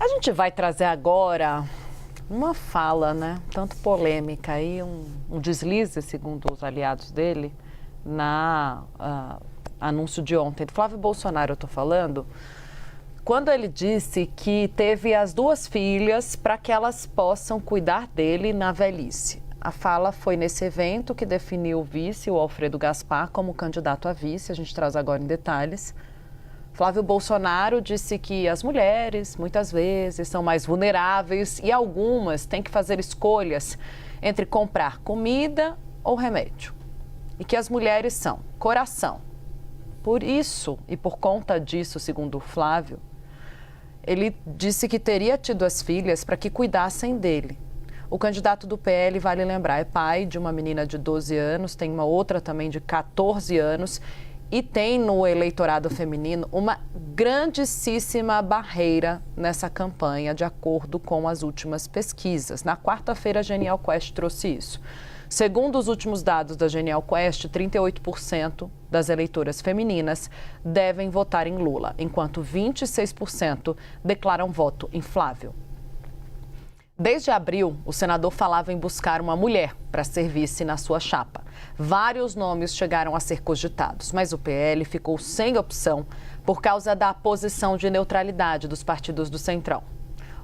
A gente vai trazer agora uma fala, né, tanto polêmica aí, um deslize, segundo os aliados dele, na anúncio de ontem, do Flávio Bolsonaro, eu estou falando, quando ele disse que teve as duas filhas para que elas possam cuidar dele na velhice. A fala foi nesse evento que definiu o vice, o Alfredo Gaspar, como candidato a vice, a gente traz agora em detalhes. Flávio Bolsonaro disse que as mulheres, muitas vezes, são mais vulneráveis e algumas têm que fazer escolhas entre comprar comida ou remédio. E que as mulheres são coração. Por isso e por conta disso, segundo o Flávio, ele disse que teria tido as filhas para que cuidassem dele. O candidato do PL, vale lembrar, é pai de uma menina de 12 anos, tem uma outra também de 14 anos e tem no eleitorado feminino uma grandíssima barreira nessa campanha, de acordo com as últimas pesquisas. Na quarta-feira, a Genial Quest trouxe isso. Segundo os últimos dados da Genial Quest, 38% das eleitoras femininas devem votar em Lula, enquanto 26% declaram voto em Flávio. Desde abril, o senador falava em buscar uma mulher para ser vice na sua chapa. Vários nomes chegaram a ser cogitados, mas o PL ficou sem opção por causa da posição de neutralidade dos partidos do Centrão.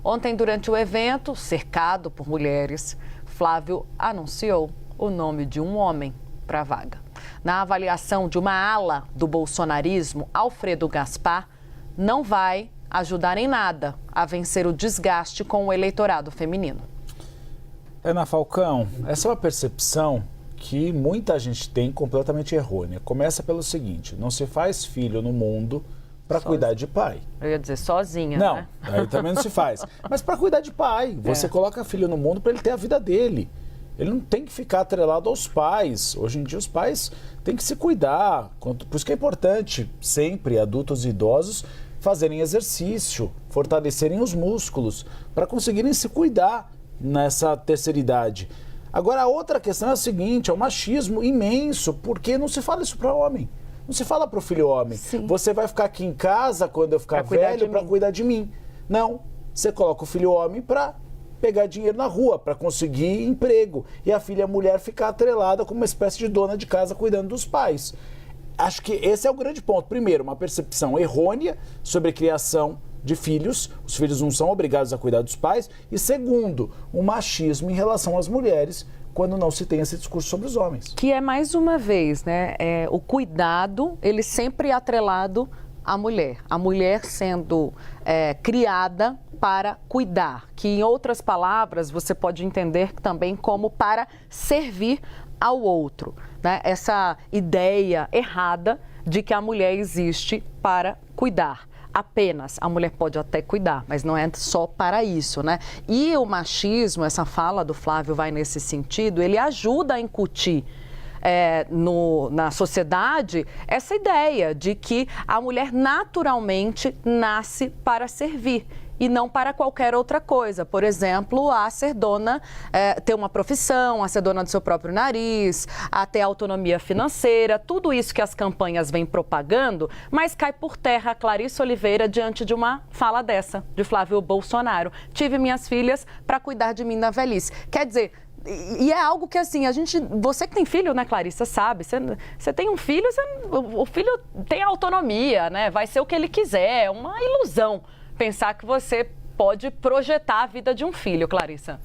Ontem, durante o evento, cercado por mulheres, Flávio anunciou o nome de um homem para a vaga. Na avaliação de uma ala do bolsonarismo, Alfredo Gaspar não vai ajudar em nada a vencer o desgaste com o eleitorado feminino. Ana Falcão, essa é uma percepção que muita gente tem completamente errônea. Começa pelo seguinte: não se faz filho no mundo para cuidar de pai. Eu ia dizer sozinha, não, né? Aí também não se faz. Mas para cuidar de pai. Você coloca filho no mundo para ele ter a vida dele. Ele não tem que ficar atrelado aos pais. Hoje em dia os pais têm que se cuidar. Por isso que é importante sempre adultos e idosos fazerem exercício, fortalecerem os músculos para conseguirem se cuidar nessa terceira idade. Agora, a outra questão é a seguinte: é um machismo imenso, porque não se fala isso para homem. Não se fala para o filho homem. Sim. Você vai ficar aqui em casa quando eu ficar velho para cuidar de mim. Não, você coloca o filho homem para pegar dinheiro na rua, para conseguir emprego. E a filha mulher ficar atrelada como uma espécie de dona de casa cuidando dos pais. Acho que esse é o grande ponto. Primeiro, uma percepção errônea sobre a criação de filhos. Os filhos não são obrigados a cuidar dos pais. E segundo, um machismo em relação às mulheres, quando não se tem esse discurso sobre os homens. Que é, mais uma vez, né, o cuidado, ele sempre é atrelado à mulher. A mulher sendo criada para cuidar, que em outras palavras você pode entender também como para servir ao outro, né? Essa ideia errada de que a mulher existe para cuidar. Apenas, a mulher pode até cuidar, mas não é só para isso, né? E o machismo, essa fala do Flávio vai nesse sentido, ele ajuda a incutir na sociedade essa ideia de que a mulher naturalmente nasce para servir e não para qualquer outra coisa. Por exemplo, a ser dona, ter uma profissão, a ser dona do seu próprio nariz, a ter autonomia financeira, tudo isso que as campanhas vêm propagando, mas cai por terra a Clarice Oliveira diante de uma fala dessa, de Flávio Bolsonaro. Tive minhas filhas para cuidar de mim na velhice. Quer dizer, e é algo que, assim, você que tem filho, né, Clarissa, sabe? Você tem um filho, o filho tem autonomia, né? Vai ser o que ele quiser, é uma ilusão pensar que você pode projetar a vida de um filho, Clarissa.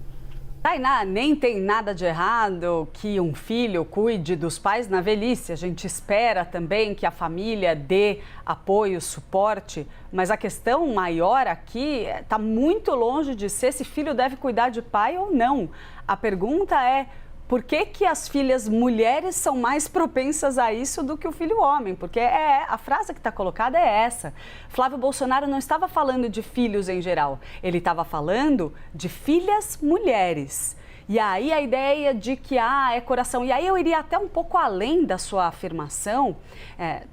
Tainá, nem tem nada de errado que um filho cuide dos pais na velhice. A gente espera também que a família dê apoio, suporte, mas a questão maior aqui está muito longe de ser se filho deve cuidar de pai ou não. A pergunta é: por que as filhas mulheres são mais propensas a isso do que o filho homem? Porque a frase que está colocada é essa. Flávio Bolsonaro não estava falando de filhos em geral, ele estava falando de filhas mulheres. E aí a ideia de que é coração. E aí eu iria até um pouco além da sua afirmação,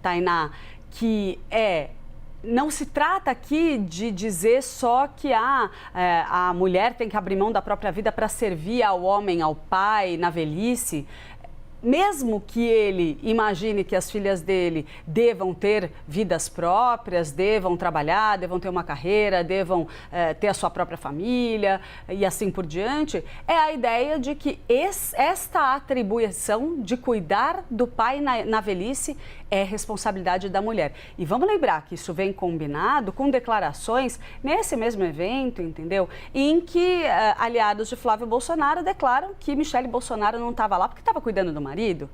Tainá, que não se trata aqui de dizer só que a mulher tem que abrir mão da própria vida para servir ao homem, ao pai, na velhice. mesmo que ele imagine que as filhas dele devam ter vidas próprias, devam trabalhar, devam ter uma carreira, devam ter a sua própria família e assim por diante, é a ideia de que esta atribuição de cuidar do pai na velhice é responsabilidade da mulher. E vamos lembrar que isso vem combinado com declarações nesse mesmo evento, entendeu? Em que aliados de Flávio Bolsonaro declaram que Michele Bolsonaro não estava lá porque estava cuidando do marido.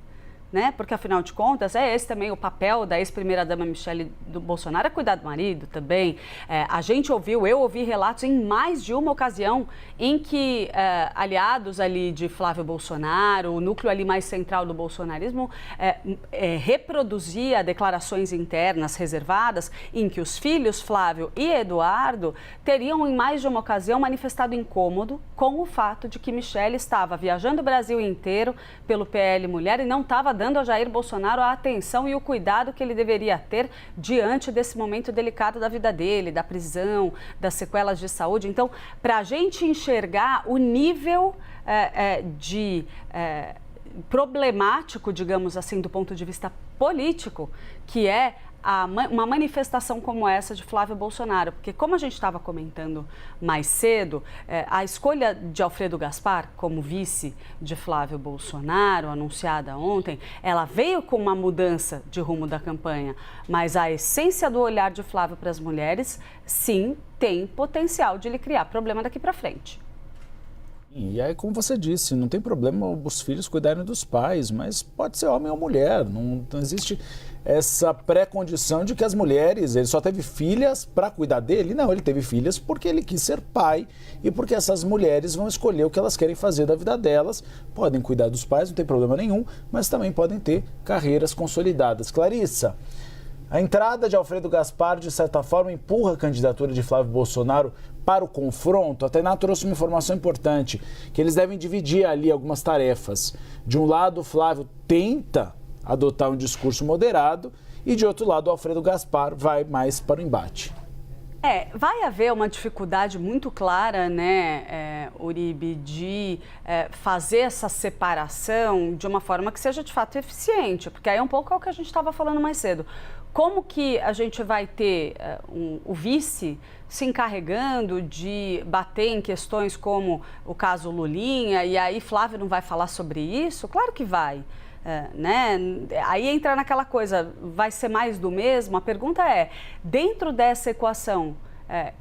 Né? Porque, afinal de contas, é esse também o papel da ex-primeira-dama Michele Bolsonaro, é cuidar do marido também. Eu ouvi relatos em mais de uma ocasião em que aliados ali de Flávio Bolsonaro, o núcleo ali mais central do bolsonarismo, reproduzia declarações internas reservadas em que os filhos Flávio e Eduardo teriam em mais de uma ocasião manifestado incômodo com o fato de que Michele estava viajando o Brasil inteiro pelo PL Mulher e não estava dando a Jair Bolsonaro a atenção e o cuidado que ele deveria ter diante desse momento delicado da vida dele, da prisão, das sequelas de saúde. Então, para a gente enxergar o nível de problemático, digamos assim, do ponto de vista político, que é uma manifestação como essa de Flávio Bolsonaro, porque como a gente estava comentando mais cedo, a escolha de Alfredo Gaspar como vice de Flávio Bolsonaro, anunciada ontem, ela veio com uma mudança de rumo da campanha, mas a essência do olhar de Flávio para as mulheres, sim, tem potencial de lhe criar problema daqui para frente. E aí, como você disse, não tem problema os filhos cuidarem dos pais, mas pode ser homem ou mulher, não existe essa pré-condição de que as mulheres, ele só teve filhas para cuidar dele. Não, ele teve filhas porque ele quis ser pai e porque essas mulheres vão escolher o que elas querem fazer da vida delas. Podem cuidar dos pais, não tem problema nenhum, mas também podem ter carreiras consolidadas. Clarissa, a entrada de Alfredo Gaspar, de certa forma, empurra a candidatura de Flávio Bolsonaro para o confronto. A Tainá trouxe uma informação importante, que eles devem dividir ali algumas tarefas. De um lado, o Flávio tenta adotar um discurso moderado e, de outro lado, o Alfredo Gaspar vai mais para o embate. Vai haver uma dificuldade muito clara, né, Uribe, de fazer essa separação de uma forma que seja de fato eficiente, porque aí é um pouco o que a gente estava falando mais cedo. Como que a gente vai ter o vice se encarregando de bater em questões como o caso Lulinha, e aí Flávio não vai falar sobre isso? Claro que vai. Né? Aí entra naquela coisa, vai ser mais do mesmo? A pergunta é, dentro dessa equação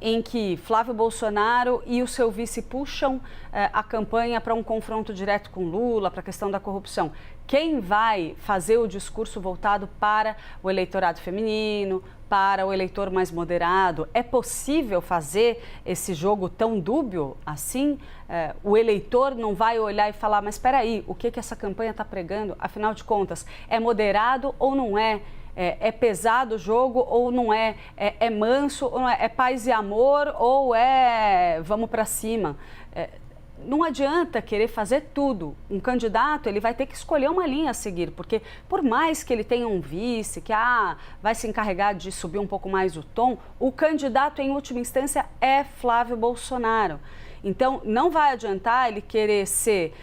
em que Flávio Bolsonaro e o seu vice puxam a campanha para um confronto direto com Lula, para a questão da corrupção, quem vai fazer o discurso voltado para o eleitorado feminino, para o eleitor mais moderado? É possível fazer esse jogo tão dúbio assim? O eleitor não vai olhar e falar, mas espera aí, o que essa campanha está pregando? Afinal de contas, é moderado ou não é? É pesado o jogo ou não é? É manso ou não é? É paz e amor ou é vamos para cima? Não adianta querer fazer tudo. Um candidato, ele vai ter que escolher uma linha a seguir, porque por mais que ele tenha um vice, que vai se encarregar de subir um pouco mais o tom, o candidato, em última instância, é Flávio Bolsonaro. Então, não vai adiantar ele querer ser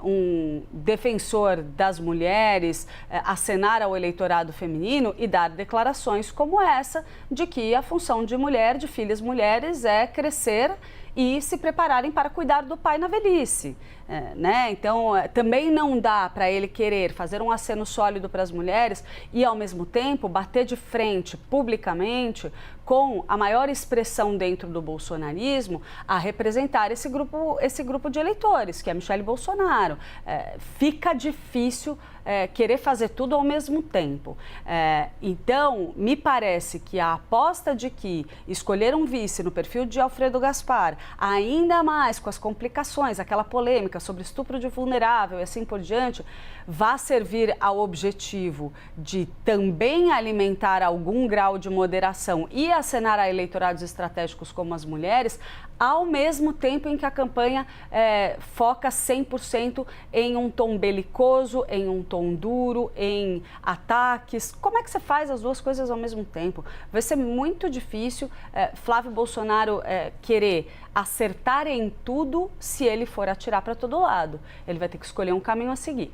um defensor das mulheres, acenar ao eleitorado feminino e dar declarações como essa, de que a função de mulher, de filhas mulheres, é crescer e se prepararem para cuidar do pai na velhice. Né? Então, também não dá para ele querer fazer um aceno sólido para as mulheres e, ao mesmo tempo, bater de frente publicamente com a maior expressão dentro do bolsonarismo a representar esse grupo de eleitores, que é Michele Bolsonaro. Fica difícil querer fazer tudo ao mesmo tempo. Então, me parece que a aposta de que escolher um vice no perfil de Alfredo Gaspar, ainda mais com as complicações, aquela polêmica sobre estupro de vulnerável e assim por diante, vai servir ao objetivo de também alimentar algum grau de moderação e acenar a eleitorados estratégicos como as mulheres, ao mesmo tempo em que a campanha foca 100% em um tom belicoso, em um tom duro, em ataques. Como é que você faz as duas coisas ao mesmo tempo? Vai ser muito difícil Flávio Bolsonaro querer acertar em tudo se ele for atirar para todo lado. Ele vai ter que escolher um caminho a seguir.